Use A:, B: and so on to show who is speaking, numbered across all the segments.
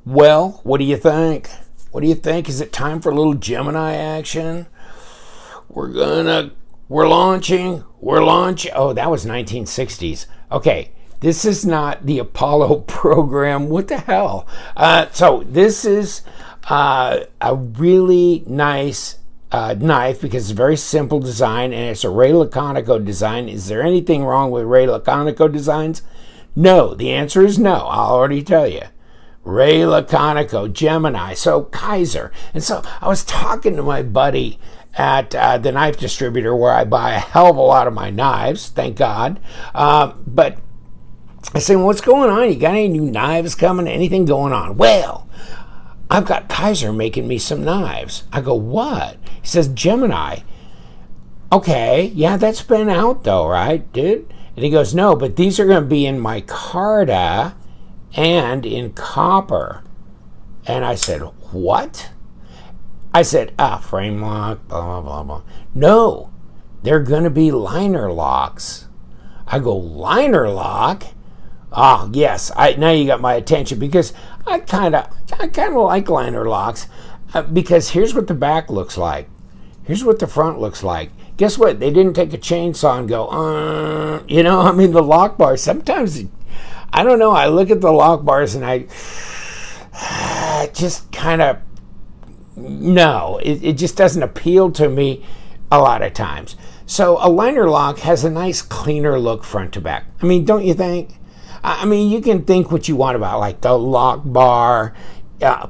A: Well, what do you think? What do you think? Is it time for a little Gemini action? We're launching. Oh, that was 1960s. Okay, this is not the Apollo program. What the hell? So this is a really nice knife because it's a very simple design and it's a Ray Laconico design. Is there anything wrong with Ray Laconico designs? No. The answer is no. I'll already tell you. Ray Laconico, Gemini, so Kizer. And so I was talking to my buddy at the knife distributor where I buy a hell of a lot of my knives, thank God. But I said, what's going on? You got any new knives coming? Anything going on? Well, I've got Kizer making me some knives. I go, what? He says, Gemini. Okay, yeah, that's been out though, right, dude? And he goes, no, but these are going to be in micarta and in copper. And I said, what? I said, frame lock, blah, blah, blah, blah. No, they're going to be liner locks. I go, liner lock? Ah, yes, now you got my attention because I kind of like liner locks because here's what the back looks like. Here's what the front looks like. Guess what? They didn't take a chainsaw and go, the lock bars. Sometimes, I don't know, I look at the lock bars and I just kind of, no, it just doesn't appeal to me a lot of times. So a liner lock has a nice cleaner look front to back. I mean, don't you think? I mean, you can think what you want about like the lock bar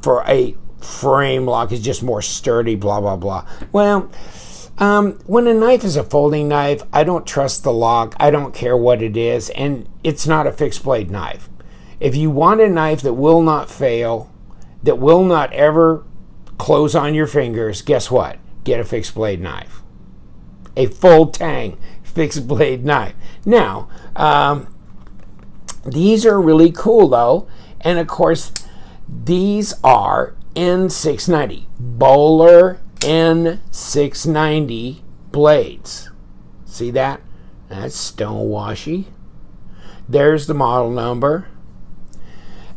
A: for a frame lock is just more sturdy, blah, blah, blah. Well, when a knife is a folding knife, I don't trust the lock. I don't care what it is, and it's not a fixed blade knife. If you want a knife that will not fail, that will not ever close on your fingers, guess what? Get a fixed blade knife. A full tang fixed blade knife. Now, these are really cool though, and of course, these are N690, Bowler N690 blades. See that? That's stone washy. There's the model number.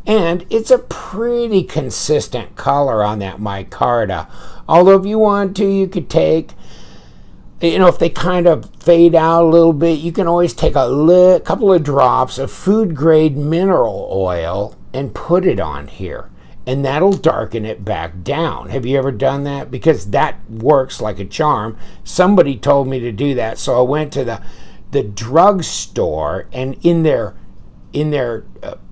A: And it's a pretty consistent color on that micarta. Although if you want to, you could take, if they kind of fade out a little bit, you can always take a couple of drops of food grade mineral oil and put it on here. And that'll darken it back down. Have you ever done that? Because that works like a charm. Somebody told me to do that, so I went to the drugstore, and in their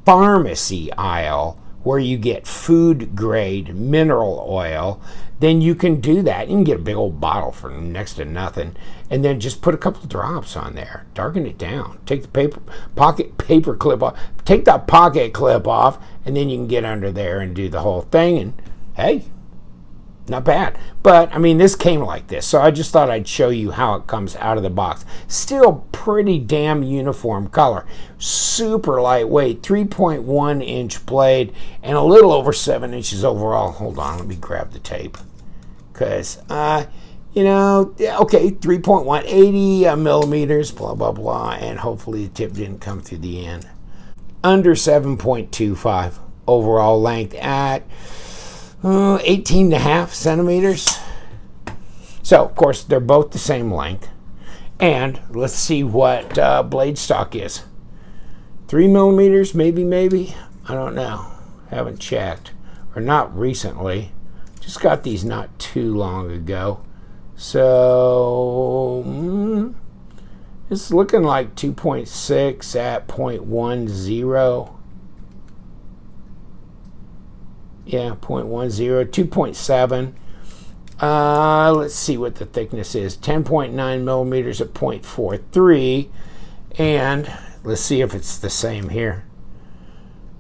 A: pharmacy aisle where you get food grade mineral oil, then you can do that. You can get a big old bottle for next to nothing, and then just put a couple of drops on there. Darken it down. Take the paper clip off. Take that pocket clip off, and then you can get under there and do the whole thing. And hey, not bad. But I mean, this came like this, so I just thought I'd show you how it comes out of the box. Still pretty damn uniform color. Super lightweight, 3.1 inch blade, and a little over 7 inches overall. Hold on, let me grab the tape. Because, okay, 3.1, 80 millimeters, blah, blah, blah, and hopefully the tip didn't come through the end. Under 7.25 overall length at 18.5 centimeters. So, of course, they're both the same length. And let's see what blade stock is. 3 millimeters, maybe. I don't know. Haven't checked. Or not recently. Just got these not too long ago. So, it's looking like 2.6 at 0.10. Yeah, 0.10, 2.7. Let's see what the thickness is. 10.9 millimeters at 0.43. And let's see if it's the same here.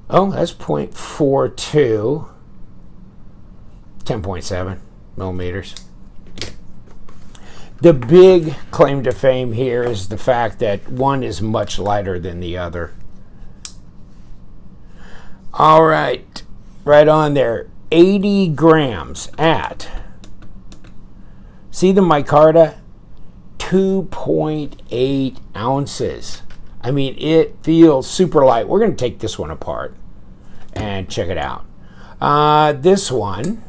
A: Oh, that's 0.42. 10.7 millimeters. The big claim to fame here is the fact that one is much lighter than the other. All right. Right on there, 80 grams at, see the micarta, 2.8 ounces. I mean, it feels super light. We're going to take this one apart and check it out. This one,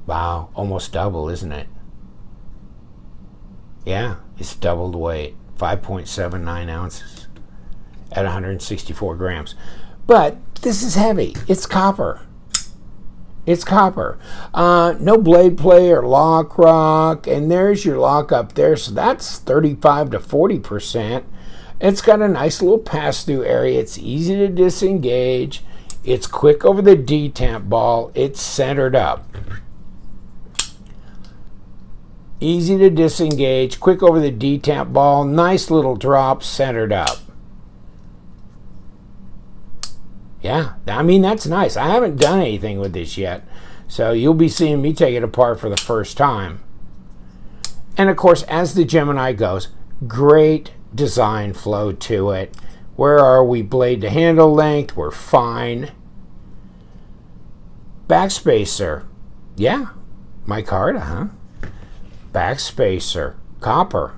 A: wow, almost double, isn't it? Yeah, it's double the weight, 5.79 ounces at 164 grams. But this is heavy. It's copper. It's copper. No blade play or lock rock, and there's your lock up there. So that's 35 to 40%. It's got a nice little pass-through area. It's easy to disengage. It's quick over the detamp ball. It's centered up. Easy to disengage, quick over the detamp ball. Nice little drop, centered up. Yeah, I mean, that's nice. I haven't done anything with this yet, so you'll be seeing me take it apart for the first time. And of course, as the Gemini goes, great design flow to it. Where are we? Blade to handle length, we're fine. Backspacer, yeah, micarta, huh? Backspacer, copper.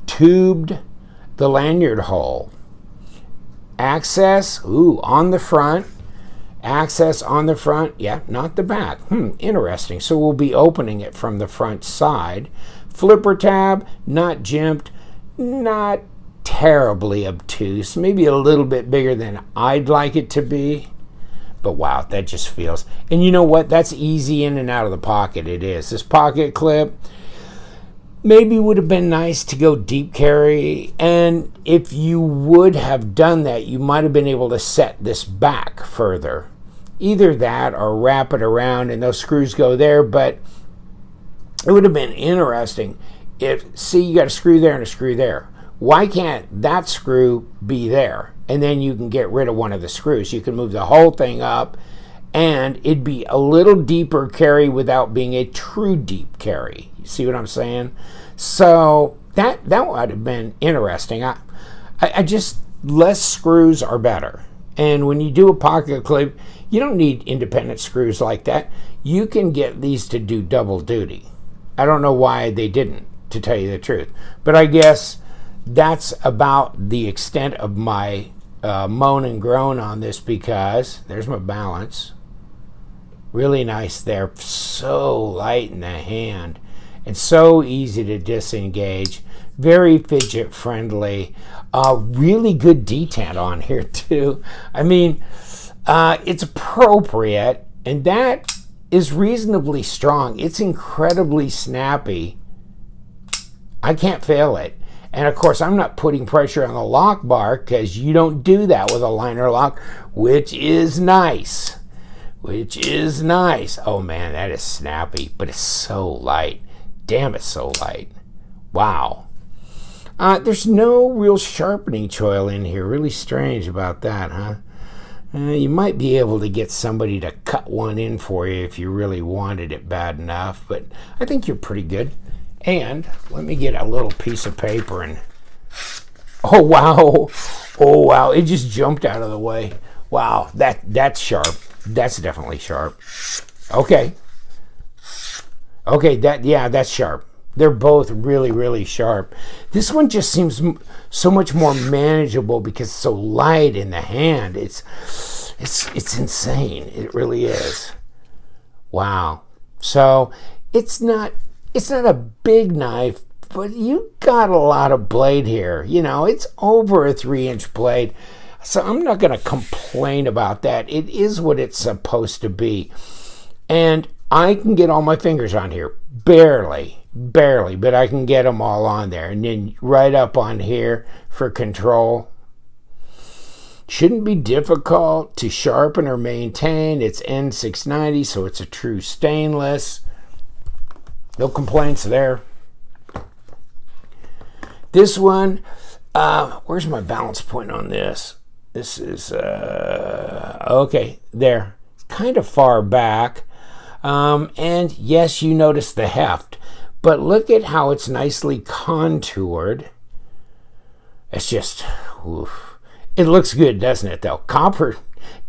A: Tubed the lanyard hole. Access, on the front. Access on the front, yeah, not the back. Interesting. So we'll be opening it from the front side. Flipper tab, not jimped, not terribly obtuse, maybe a little bit bigger than I'd like it to be. But wow, that just feels, and you know what? That's easy in and out of the pocket. It is. This pocket clip maybe would have been nice to go deep carry, and if you would have done that, you might have been able to set this back further. Either that or wrap it around and those screws go there, but it would have been interesting if, see, you got a screw there and a screw there. Why can't that screw be there? And then you can get rid of one of the screws. You can move the whole thing up, and it'd be a little deeper carry without being a true deep carry. You see what I'm saying? So that would have been interesting. I just, less screws are better. And when you do a pocket clip, you don't need independent screws like that. You can get these to do double duty. I don't know why they didn't, to tell you the truth. But I guess that's about the extent of my moan and groan on this, because there's my balance. Really nice there. So light in the hand and so easy to disengage. Very fidget friendly. Really good detent on here too. I mean, it's appropriate, and that is reasonably strong. It's incredibly snappy. I can't fail it. And of course, I'm not putting pressure on the lock bar, because you don't do that with a liner lock, which is nice. Which is nice. Oh man, that is snappy, but it's so light. Damn, it's so light. Wow. There's no real sharpening choil in here. Really strange about that, huh? You might be able to get somebody to cut one in for you if you really wanted it bad enough, but I think you're pretty good. And let me get a little piece of paper and, oh wow, oh wow, it just jumped out of the way. Wow, that's sharp. That's definitely sharp. Okay, that's sharp. They're both really, really sharp. This one just seems so much more manageable because it's so light in the hand. It's insane. It really is. Wow. So it's not a big knife, but you got a lot of blade here. You know, it's over a 3-inch blade. So I'm not going to complain about that. It is what it's supposed to be. And I can get all my fingers on here. Barely, but I can get them all on there. And then right up on here for control. Shouldn't be difficult to sharpen or maintain. It's N690, so it's a true stainless. No complaints there. This one, where's my balance point on this? This is, okay, there. It's kind of far back. And yes, you notice the heft, but look at how it's nicely contoured. It's just, oof. It looks good, doesn't it, though? Copper,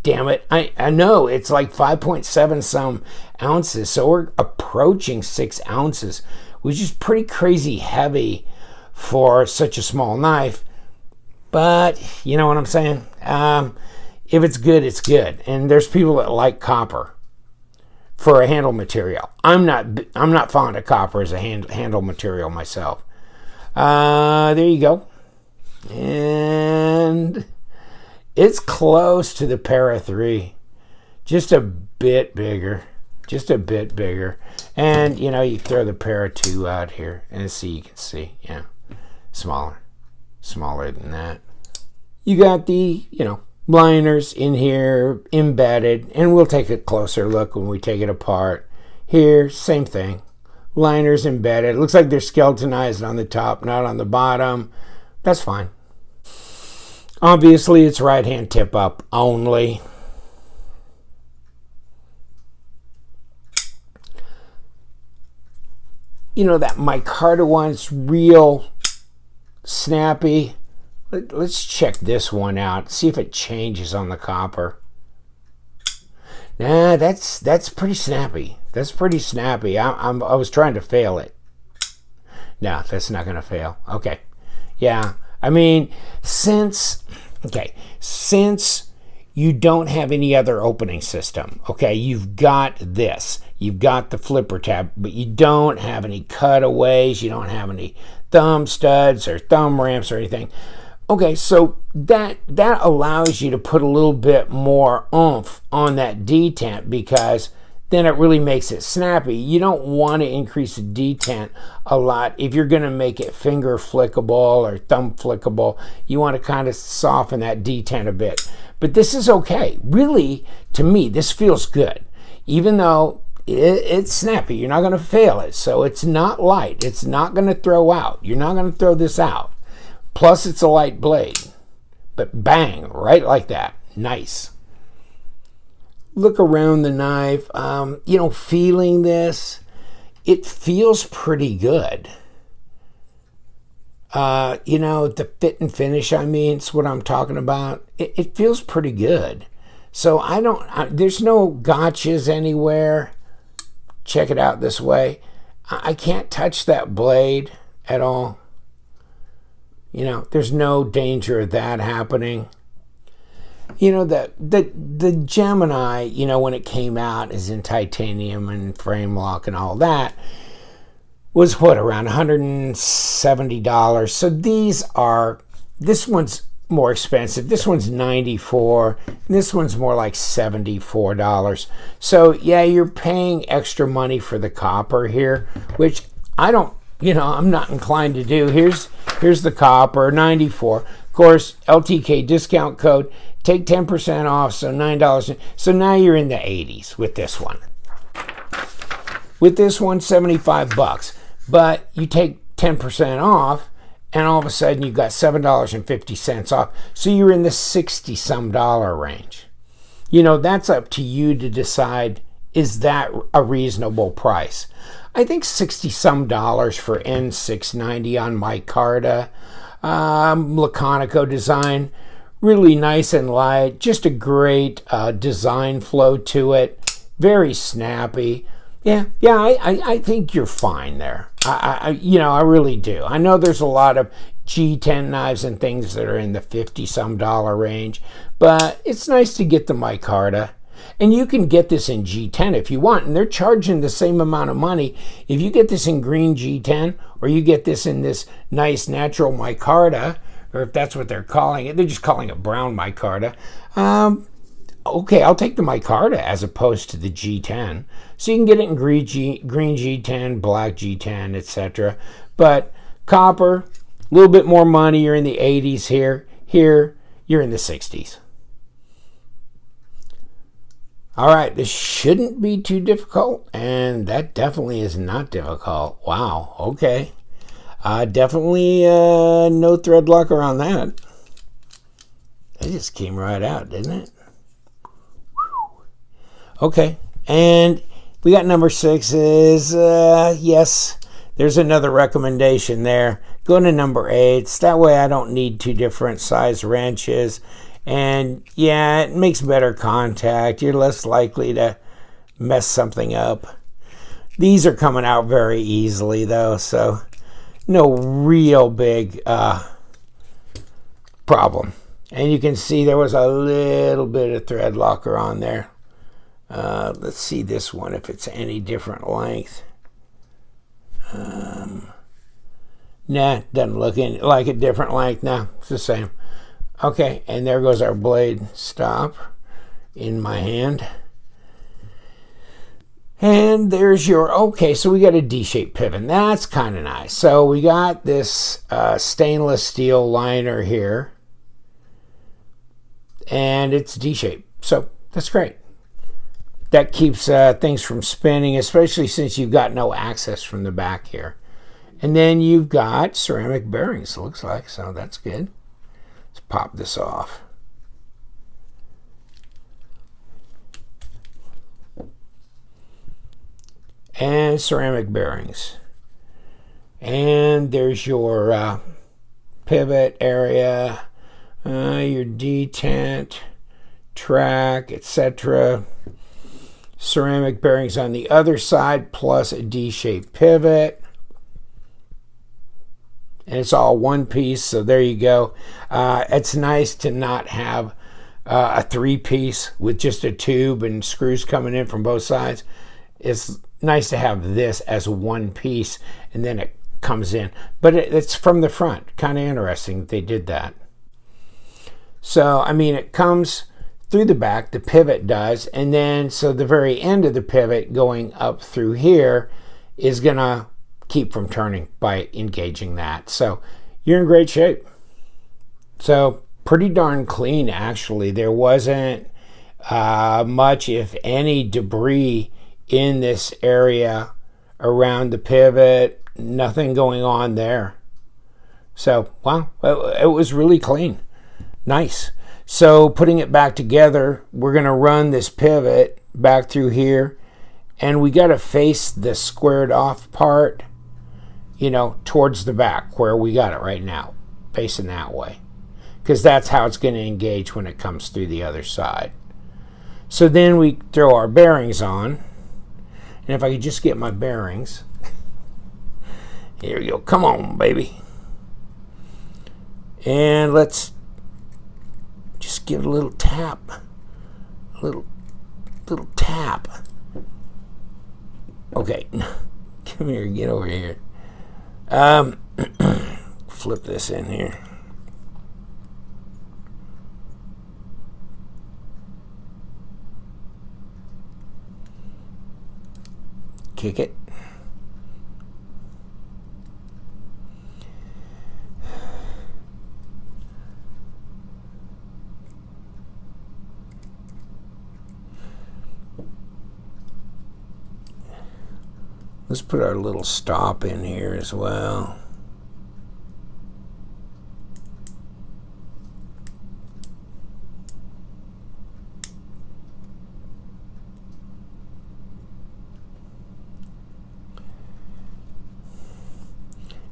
A: damn it. I know, it's like 5.7 some ounces, so we're approaching 6 ounces, which is pretty crazy heavy for such a small knife. But you know what I'm saying? if it's good, it's good. And there's people that like copper for a handle material. I'm not fond of copper as a handle material myself. There you go. And it's close to the Para 3. Just a bit bigger. Just a bit bigger. And, you know, you throw the Para 2 out here and see, you can see, yeah, smaller than that. You got the, you know, liners in here embedded, and we'll take a closer look when we take it apart. Here, same thing. Liners embedded. It looks like they're skeletonized on the top, not on the bottom. That's fine. Obviously, it's right-hand tip up only. You know, that micarta one's real snappy. Let's check this one out. See if it changes on the copper. Nah, that's pretty snappy. That's pretty snappy. I was trying to fail it. No, that's not going to fail. Okay. Yeah. I mean, since you don't have any other opening system, okay, you've got this. You've got the flipper tab, but you don't have any cutaways. You don't have any thumb studs or thumb ramps or anything. Okay, so that allows you to put a little bit more oomph on that detent, because then it really makes it snappy. You don't want to increase the detent a lot if you're going to make it finger flickable or thumb flickable. You want to kind of soften that detent a bit. But this is okay. Really, to me, this feels good. Even though it's snappy, you're not going to fail it. So it's not light. It's not going to throw out. You're not going to throw this out. Plus, it's a light blade. But bang, right like that. Nice. Look around the knife. You know, feeling this, it feels pretty good. You know, the fit and finish, I mean, it's what I'm talking about. It feels pretty good. So there's no gotchas anywhere. Check it out this way. I can't touch that blade at all. You know, there's no danger of that happening. You know, the Gemini, you know, when it came out is in titanium and frame lock and all that, was what, around $170. So this one's more expensive. This one's $94. This one's more like $74. So yeah, you're paying extra money for the copper here, which I'm not inclined to do. Here's the copper, $94. Of course, LTK discount code, take 10% off, so $9. So now you're in the 80s with this one. With this one, $75. But you take 10% off, and all of a sudden you've got $7.50 off. So you're in the 60-some dollar range. You know, that's up to you to decide, is that a reasonable price? I think $60-some for N690 on micarta. Laconico design. Really nice and light. Just a great design flow to it. Very snappy. Yeah, I think you're fine there. I really do. I know there's a lot of G10 knives and things that are in the $50-some range, but it's nice to get the micarta. And you can get this in G10 if you want, and they're charging the same amount of money. If you get this in green G10, or you get this in this nice natural micarta, or if that's what they're calling it, they're just calling it brown micarta. Okay, I'll take the micarta as opposed to the G10. So you can get it in green G10, black G10, etc. But copper, a little bit more money. You're in the 80s here. Here, you're in the 60s. All right, this shouldn't be too difficult, and that definitely is not difficult. Wow, okay. Definitely no thread locker on that. It just came right out, didn't it? Okay, and we got number 6 is, yes, there's another recommendation there. Go to number 8. That way I don't need 2 different size wrenches. And yeah, it makes better contact. You're less likely to mess something up. These are coming out very easily though, so no real big problem. And you can see there was a little bit of thread locker on there. Let's see this one, if it's any different length. Nah, doesn't look like a different length. Nah, it's the same. Okay, and there goes our blade stop in my hand. And there's your, okay, so we got a D-shaped pivot. That's kind of nice. So we got this stainless steel liner here. And it's D-shaped. So that's great. That keeps things from spinning, especially since you've got no access from the back here. And then you've got ceramic bearings, it looks like, so that's good. Let's pop this off. And ceramic bearings. And there's your pivot area, your detent, track, etc. Ceramic bearings on the other side, plus a D-shaped pivot. And it's all one piece, so there you go. It's nice to not have a three-piece with just a tube and screws coming in from both sides. It's nice to have this as one piece, and then it comes in. But it's from the front. Kind of interesting that they did that. So, I mean, it comes through the back, the pivot does, and then so the very end of the pivot going up through here is going to keep from turning by engaging that. So you're in great shape. So pretty darn clean, actually. There wasn't much, if any, debris in this area around the pivot. Nothing going on there. So, wow, it was really clean. Nice. So putting it back together, we're going to run this pivot back through here, and we got to face the squared off part, you know, towards the back where we got it right now, facing that way, because that's how it's going to engage when it comes through the other side. So then we throw our bearings on, and if I could just get my bearings, here we go, come on baby, and let's just give it a little tap, a little tap. Okay, come here, get over here. Flip this in here. Kick it. Let's put our little stop in here as well.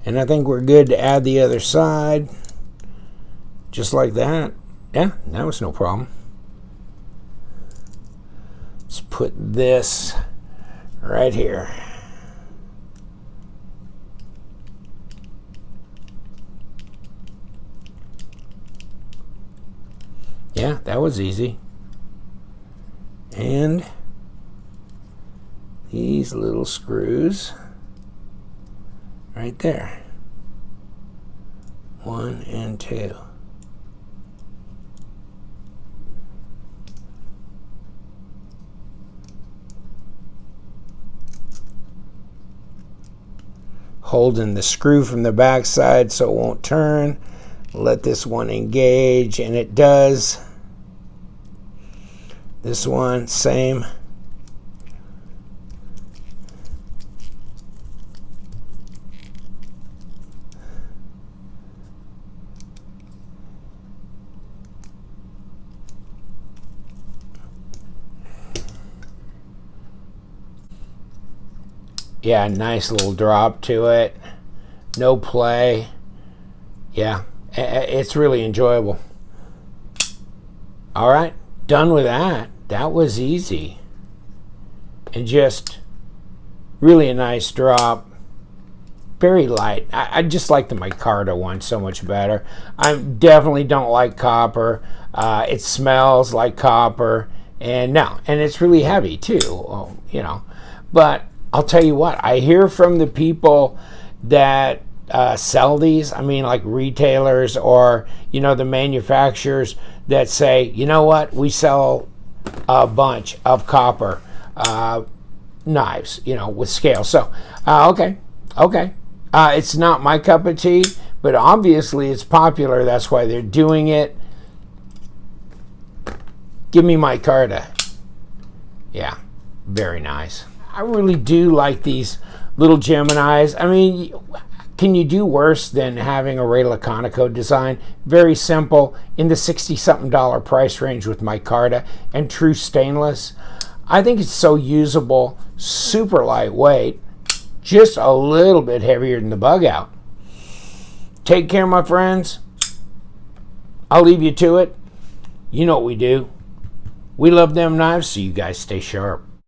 A: And I think we're good to add the other side. Just like that. Yeah, that was no problem. Let's put this right here. Yeah, that was easy. And these little screws right there. 1 and 2. Holding the screw from the back side so it won't turn. Let this one engage, and it does. This one, same. Yeah, nice little drop to it. No play. Yeah, it's really enjoyable. All right, done with that. That was easy. And just really a nice drop. very light. I just like the micarta one so much better. I definitely don't like copper. It smells like copper, and it's really heavy too, you know. But I'll tell you what, I hear from the people that sell these, I mean like retailers or, you know, the manufacturers that say, you know what, we sell a bunch of copper knives, you know, with scale. So, okay. It's not my cup of tea, but obviously it's popular. That's why they're doing it. Give me micarta. Yeah, very nice. I really do like these little Geminis. I mean, can you do worse than having a Laconico design? Very simple, in the $60-something price range with micarta and true stainless. I think it's so usable, super lightweight, just a little bit heavier than the bug out. Take care, my friends. I'll leave you to it. You know what we do. We love them knives, so you guys stay sharp.